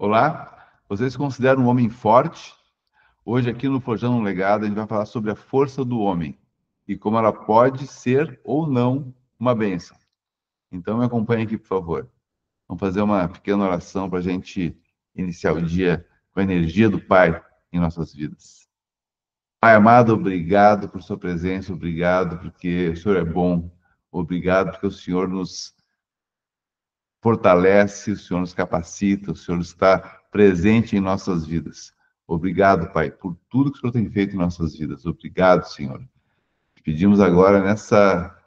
Olá, vocês se consideram um homem forte? Hoje aqui no Forjando um Legado a gente vai falar sobre a força do homem e como ela pode ser ou não uma bênção. Então me acompanhe aqui, por favor. Vamos fazer uma pequena oração para a gente iniciar o dia com a energia do Pai em nossas vidas. Pai amado, obrigado por sua presença, obrigado porque o Senhor é bom, obrigado porque o Senhor nos fortalece, o Senhor nos capacita, o Senhor está presente em nossas vidas. Obrigado, Pai, por tudo que o Senhor tem feito em nossas vidas. Obrigado, Senhor. Pedimos agora,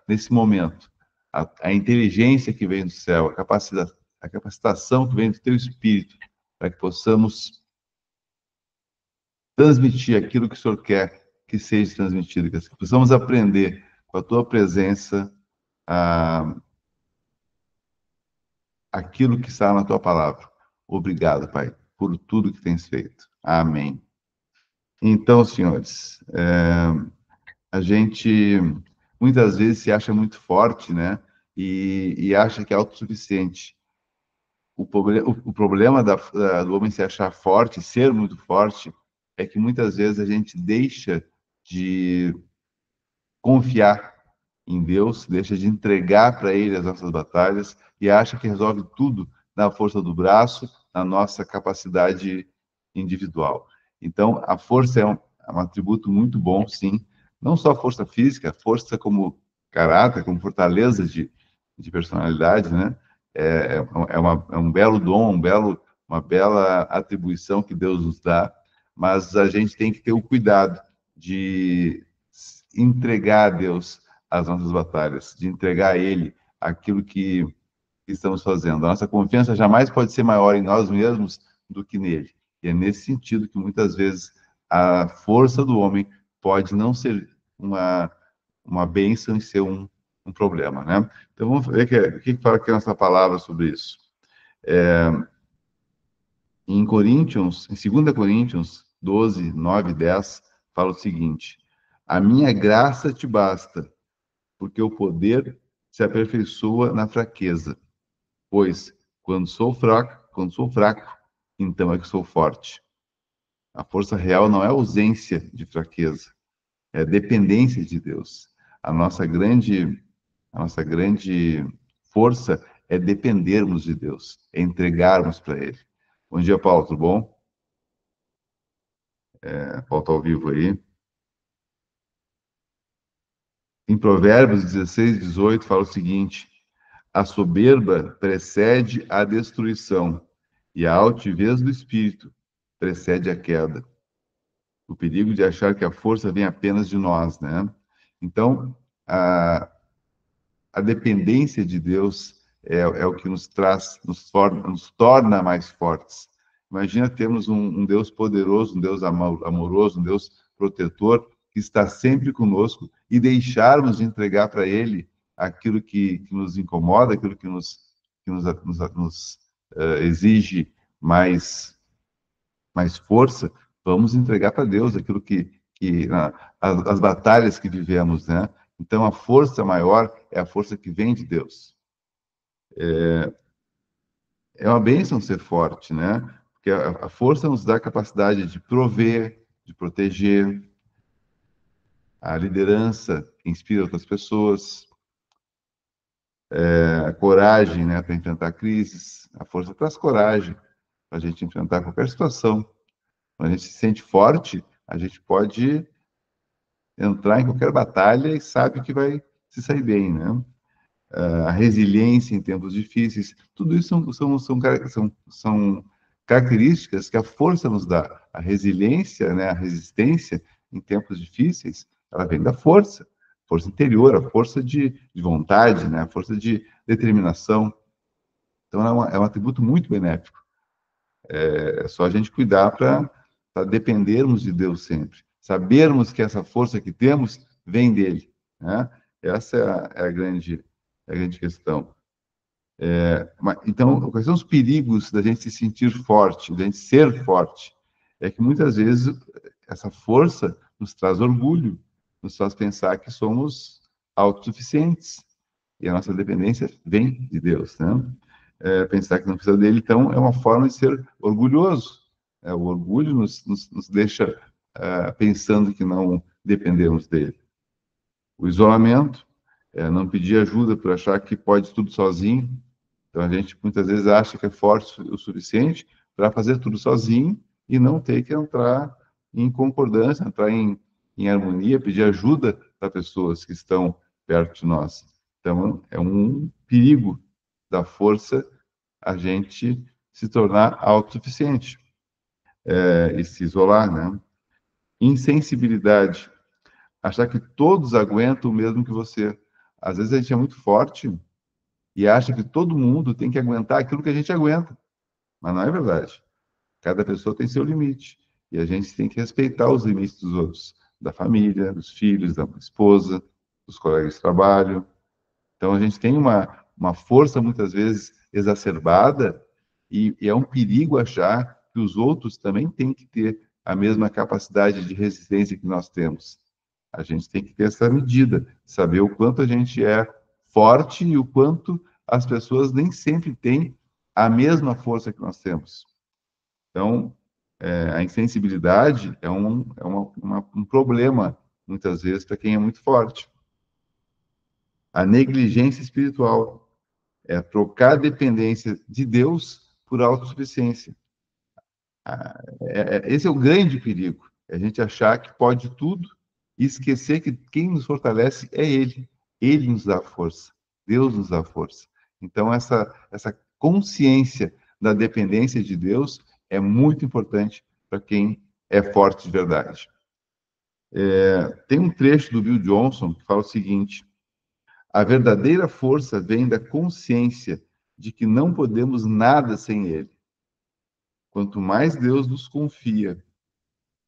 nesse momento, a inteligência que vem do céu, a capacitação que vem do Teu Espírito, para que possamos transmitir aquilo que o Senhor quer que seja transmitido, que possamos aprender com a Tua presença aquilo que está na Tua palavra. Obrigado, Pai, por tudo que tens feito. Amém. Então, senhores, a gente muitas vezes se acha muito forte, né? E acha que é autossuficiente. O problema do homem se achar forte, ser muito forte, é que muitas vezes a gente deixa de confiar em Deus, deixa de entregar para Ele as nossas batalhas e acha que resolve tudo na força do braço, na nossa capacidade individual. Então, a força é um atributo muito bom, sim. Não só força física, força como caráter, como fortaleza de personalidade, né? É um belo dom, uma bela atribuição que Deus nos dá, mas a gente tem que ter o cuidado de entregar a Deus as nossas batalhas, de entregar a Ele aquilo que estamos fazendo. A nossa confiança jamais pode ser maior em nós mesmos do que nele. E é nesse sentido que muitas vezes a força do homem pode não ser uma bênção e ser um problema, né? Então vamos ver o que fala aqui a nossa palavra sobre isso. Em Coríntios, em 2 Coríntios 12, 9 e 10, fala o seguinte: a minha graça te basta, porque o poder se aperfeiçoa na fraqueza. Pois, quando sou fraco, então é que sou forte. A força real não é ausência de fraqueza, é dependência de Deus. A nossa grande força é dependermos de Deus, é entregarmos para Ele. Bom dia, Paulo, tudo bom? Paulo está ao vivo aí. Em Provérbios 16, 18, fala o seguinte: a soberba precede a destruição, e a altivez do espírito precede a queda. O perigo de achar que a força vem apenas de nós, né? Então, a dependência de Deus é o que nos torna mais fortes. Imagina termos um Deus poderoso, um Deus amoroso, um Deus protetor, que está sempre conosco, e deixarmos de entregar para Ele aquilo que nos incomoda, aquilo que nos exige mais força, vamos entregar para Deus aquilo as batalhas que vivemos, né? Então, a força maior é a força que vem de Deus. É uma bênção ser forte, né? Porque a força nos dá a capacidade de prover, de proteger, a liderança inspira outras pessoas, a coragem, né, para enfrentar crises. A força traz coragem para a gente enfrentar qualquer situação. Quando a gente se sente forte, a gente pode entrar em qualquer batalha e sabe que vai se sair bem, né? A resiliência em tempos difíceis, tudo isso são características que a força nos dá. A resiliência, né, a resistência em tempos difíceis, ela vem da força interior, a força de vontade, né, a força de determinação. Então, é um atributo muito benéfico. É só a gente cuidar para dependermos de Deus sempre. Sabermos que essa força que temos vem dele, né? Essa é a grande questão. Então, quais são os perigos da gente se sentir forte, da gente ser forte? É que muitas vezes essa força nos traz orgulho, nos faz pensar que somos autossuficientes. E a nossa dependência vem de Deus, né? pensar que não precisa dele, então é uma forma de ser orgulhoso. O orgulho nos deixa pensando que não dependemos dele. O isolamento, não pedir ajuda por achar que pode tudo sozinho. Então a gente muitas vezes acha que é forte o suficiente para fazer tudo sozinho e não ter que entrar em concordância, entrar em harmonia, pedir ajuda para pessoas que estão perto de nós. Então é um perigo da força a gente se tornar autossuficiente, e se isolar, né? Insensibilidade, achar que todos aguentam o mesmo que você. Às vezes a gente é muito forte e acha que todo mundo tem que aguentar aquilo que a gente aguenta, mas não é verdade. Cada pessoa tem seu limite e a gente tem que respeitar os limites dos outros, da família, dos filhos, da esposa, dos colegas de trabalho. Então a gente tem uma força muitas vezes exacerbada e é um perigo achar que os outros também têm que ter a mesma capacidade de resistência que nós temos. A gente tem que ter essa medida, saber o quanto a gente é forte e o quanto as pessoas nem sempre têm a mesma força que nós temos. Então, a insensibilidade um problema, muitas vezes, para quem é muito forte. A negligência espiritual é trocar a dependência de Deus por autossuficiência. Esse é o grande perigo, é a gente achar que pode tudo e esquecer que quem nos fortalece é Ele. Ele nos dá força, Deus nos dá força. Então, essa consciência da dependência de Deus é muito importante para quem é forte de verdade. Tem um trecho do Bill Johnson que fala o seguinte: a verdadeira força vem da consciência de que não podemos nada sem Ele. Quanto mais Deus nos confia,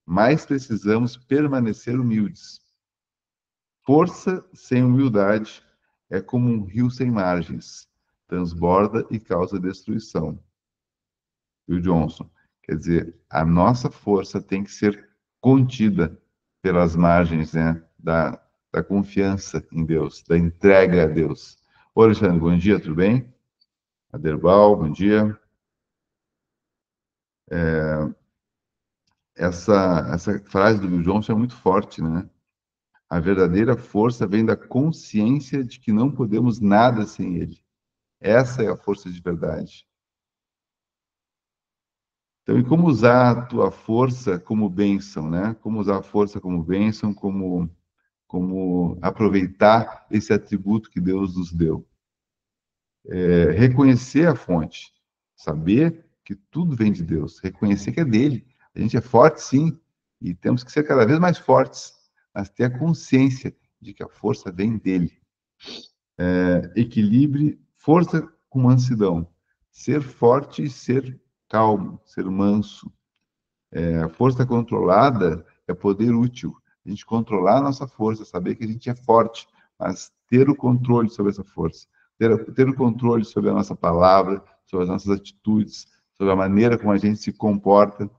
mais precisamos permanecer humildes. Força sem humildade é como um rio sem margens, transborda e causa destruição. Bill Johnson. Quer dizer, a nossa força tem que ser contida pelas margens, né, da confiança em Deus, da entrega a Deus. Oi, Alexandre, bom dia, tudo bem? Aderbal, bom dia. Essa frase do Bill Johnson é muito forte, né? A verdadeira força vem da consciência de que não podemos nada sem Ele. Essa é a força de verdade. Então, e como usar a tua força como bênção, né? Como usar a força como bênção, como aproveitar esse atributo que Deus nos deu. Reconhecer a fonte, saber que tudo vem de Deus, reconhecer que é dele. A gente é forte, sim, e temos que ser cada vez mais fortes, mas ter a consciência de que a força vem dele. Equilibre força com mansidão. Ser forte e ser calmo, ser manso. A força controlada é poder útil. A gente controlar a nossa força, saber que a gente é forte, mas ter o controle sobre essa força. Ter o controle sobre a nossa palavra, sobre as nossas atitudes, sobre a maneira como a gente se comporta,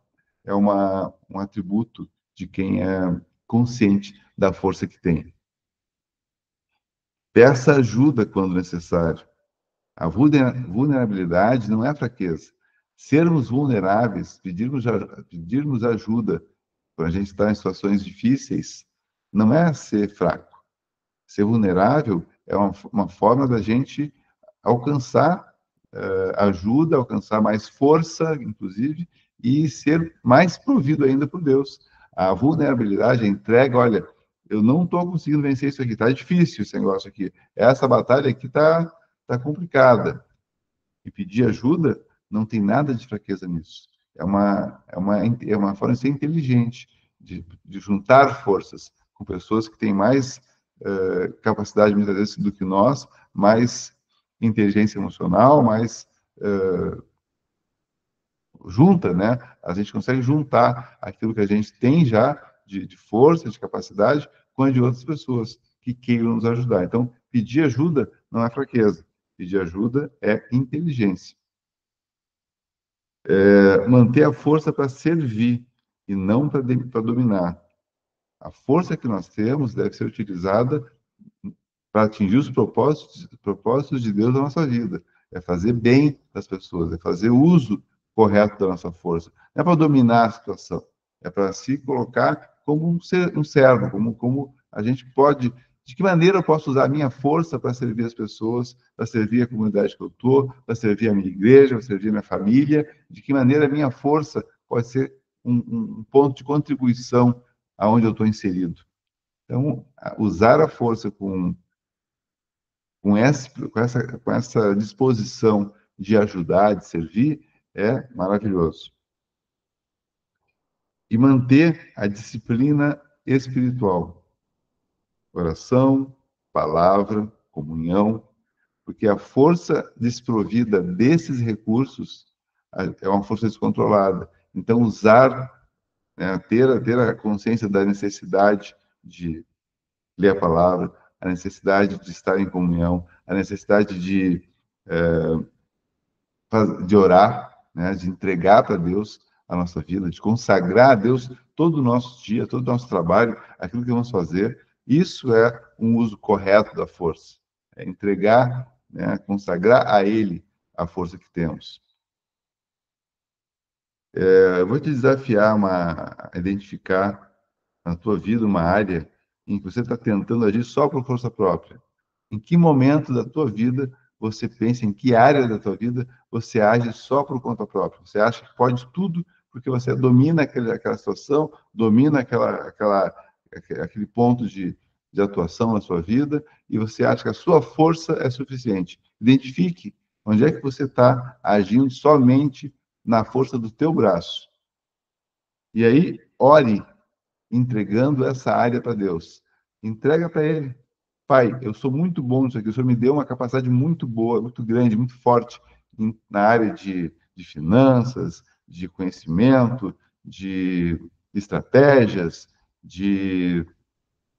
é um atributo de quem é consciente da força que tem. Peça ajuda quando necessário. A vulnerabilidade não é fraqueza. Sermos vulneráveis, pedirmos ajuda quando a gente está em situações difíceis, não é ser fraco. Ser vulnerável é uma forma da gente alcançar ajuda, alcançar mais força, inclusive, e ser mais provido ainda por Deus. A vulnerabilidade, a entrega, olha, eu não estou conseguindo vencer isso aqui, está difícil esse negócio aqui. Essa batalha aqui tá complicada. E pedir ajuda, não tem nada de fraqueza nisso. É uma forma de ser inteligente, de juntar forças com pessoas que têm mais capacidade, muitas vezes, do que nós, mais inteligência emocional, mais junta, né? A gente consegue juntar aquilo que a gente tem já de força, de capacidade, com a de outras pessoas que queiram nos ajudar. Então, pedir ajuda não é fraqueza. Pedir ajuda é inteligência. Manter a força para servir e não para dominar. A força que nós temos deve ser utilizada para atingir os propósitos de Deus na nossa vida. é fazer bem das pessoas, é fazer uso correto da nossa força. Não é para dominar a situação, é para se colocar como um servo, como a gente pode. De que maneira eu posso usar a minha força para servir as pessoas, para servir a comunidade que eu estou, para servir a minha igreja, para servir a minha família? De que maneira a minha força pode ser um ponto de contribuição aonde eu estou inserido? Então, usar a força com essa disposição de ajudar, de servir, é maravilhoso. E manter a disciplina espiritual. Oração, palavra, comunhão, porque a força desprovida desses recursos é uma força descontrolada. Então, usar, né, ter a consciência da necessidade de ler a palavra, a necessidade de estar em comunhão, a necessidade de orar, né, de entregar para Deus a nossa vida, de consagrar a Deus todo o nosso dia, todo o nosso trabalho, aquilo que vamos fazer. Isso é um uso correto da força. É entregar, né, consagrar a Ele a força que temos. Eu vou te desafiar a identificar na tua vida uma área em que você está tentando agir só por força própria. Em que momento da tua vida você pensa, em que área da tua vida você age só por conta própria? Você acha que pode tudo porque você domina aquela situação, domina aquele ponto de atuação na sua vida e você acha que a sua força é suficiente. Identifique onde é que você está agindo somente na força do teu braço. E aí, ore entregando essa área para Deus. Entrega para Ele. Pai, eu sou muito bom nisso aqui. O Senhor me deu uma capacidade muito boa, muito grande, muito forte na área de finanças, de conhecimento, de estratégias, de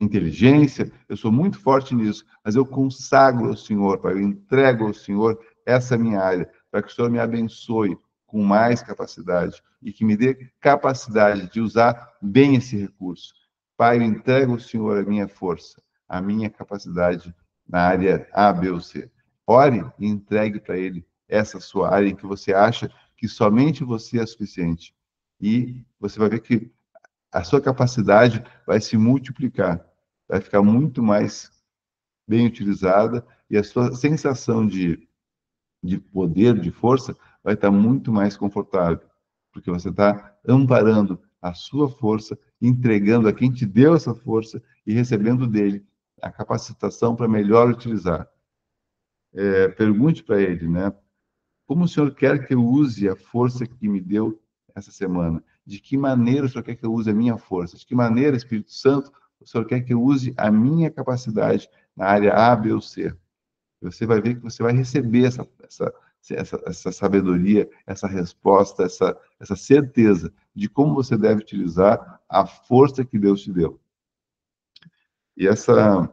inteligência. Eu sou muito forte nisso, mas eu consagro ao Senhor, Pai. Eu entrego ao Senhor essa minha área, para que o Senhor me abençoe com mais capacidade e que me dê capacidade de usar bem esse recurso. Pai, eu entrego ao Senhor a minha força, a minha capacidade na área A, B ou C. Ore e entregue para Ele essa sua área em que você acha que somente você é suficiente. E você vai ver que a sua capacidade vai se multiplicar, vai ficar muito mais bem utilizada e a sua sensação de poder, de força, vai estar muito mais confortável, porque você está amparando a sua força, entregando a quem te deu essa força e recebendo dele a capacitação para melhor utilizar. Pergunte para ele, né? Como o Senhor quer que eu use a força que me deu essa semana? De que maneira o Senhor quer que eu use a minha força? De que maneira, Espírito Santo, o Senhor quer que eu use a minha capacidade na área A, B ou C? Você vai ver que você vai receber essa sabedoria, essa resposta, essa certeza de como você deve utilizar a força que Deus te deu. E essa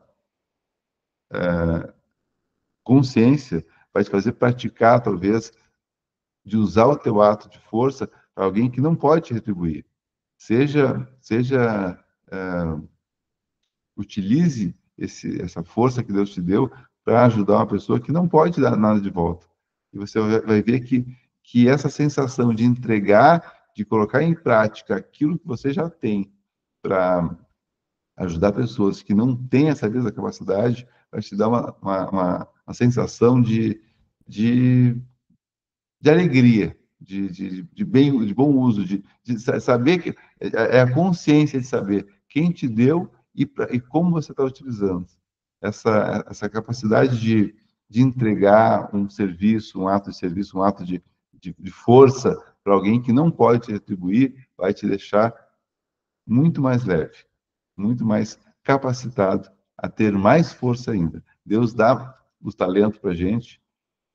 consciência vai te fazer praticar, talvez, de usar o teu ato de força para alguém que não pode te retribuir. Utilize essa força que Deus te deu para ajudar uma pessoa que não pode dar nada de volta. E você vai ver que essa sensação de entregar, de colocar em prática aquilo que você já tem para ajudar pessoas que não têm essa mesma capacidade, vai te dar uma sensação de, de alegria, de bom uso, de saber que é a consciência de saber quem te deu e como você está utilizando. Essa capacidade de entregar um serviço, um ato de serviço, um ato de força para alguém que não pode te retribuir, vai te deixar muito mais leve, muito mais capacitado a ter mais força ainda. Deus dá os talentos para a gente,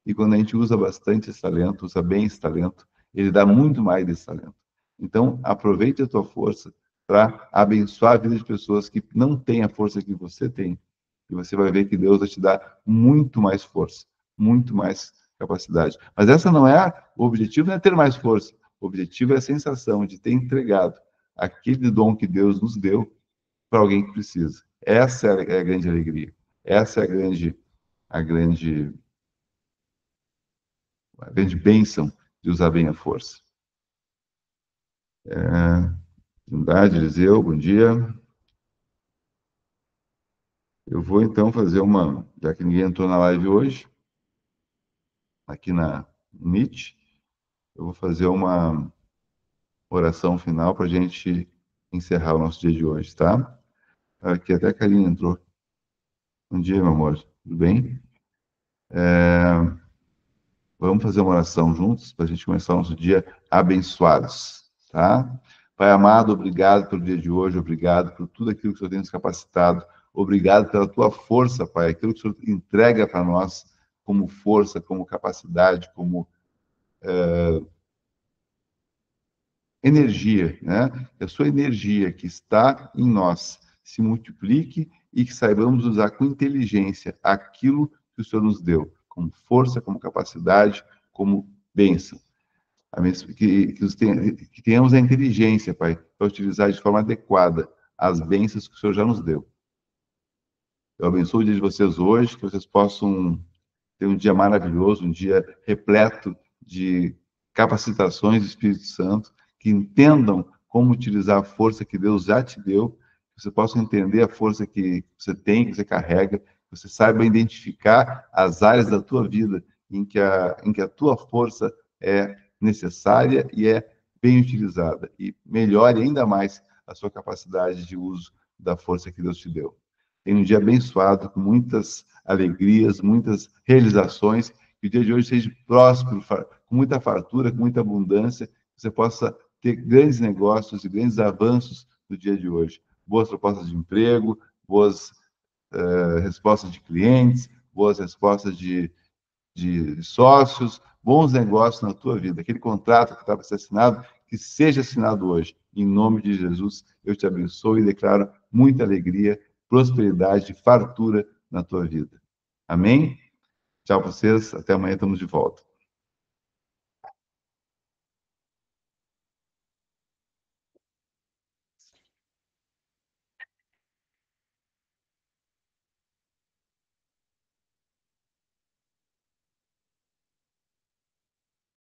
e quando a gente usa bastante esse talento, usa bem esse talento, ele dá muito mais desse talento. Então, aproveite a tua força para abençoar a vida de pessoas que não têm a força que você tem. E você vai ver que Deus vai te dar muito mais força, muito mais capacidade. Mas essa não é, o objetivo não é ter mais força. O objetivo é a sensação de ter entregado aquele dom que Deus nos deu para alguém que precisa. Essa é a grande alegria. Essa é a grande a grande bênção de usar bem a força. Trindade, Eliseu, bom dia. Eu vou então fazer já que ninguém entrou na live hoje, aqui na Meet, eu vou fazer uma oração final para a gente encerrar o nosso dia de hoje, tá? Aqui até a Karine entrou. Bom dia, meu amor. Tudo bem? Vamos fazer uma oração juntos para a gente começar o nosso dia abençoados, tá? Pai amado, obrigado pelo dia de hoje, obrigado por tudo aquilo que o Senhor tem nos capacitado, obrigado pela tua força, Pai, aquilo que o Senhor entrega para nós como força, como capacidade, como energia, né? Que a sua energia que está em nós se multiplique e que saibamos usar com inteligência aquilo que o Senhor nos deu, como força, como capacidade, como bênção. Que tenhamos a inteligência, Pai, para utilizar de forma adequada as bênçãos que o Senhor já nos deu. Eu abençoo o dia de vocês hoje, que vocês possam ter um dia maravilhoso, um dia repleto de capacitações do Espírito Santo, que entendam como utilizar a força que Deus já te deu, que você possa entender a força que você tem, que você carrega, que você saiba identificar as áreas da tua vida em que a tua força é necessária e é bem utilizada, e melhore ainda mais a sua capacidade de uso da força que Deus te deu. Tenha um dia abençoado, com muitas alegrias, muitas realizações, que o dia de hoje seja próspero, com muita fartura, com muita abundância, que você possa ter grandes negócios e grandes avanços no dia de hoje. Boas propostas de emprego, boas respostas de clientes, boas respostas de sócios, bons negócios na tua vida. Aquele contrato que estava para ser assinado, que seja assinado hoje. Em nome de Jesus, eu te abençoo e declaro muita alegria, prosperidade, fartura na tua vida. Amém? Tchau para vocês, até amanhã estamos de volta.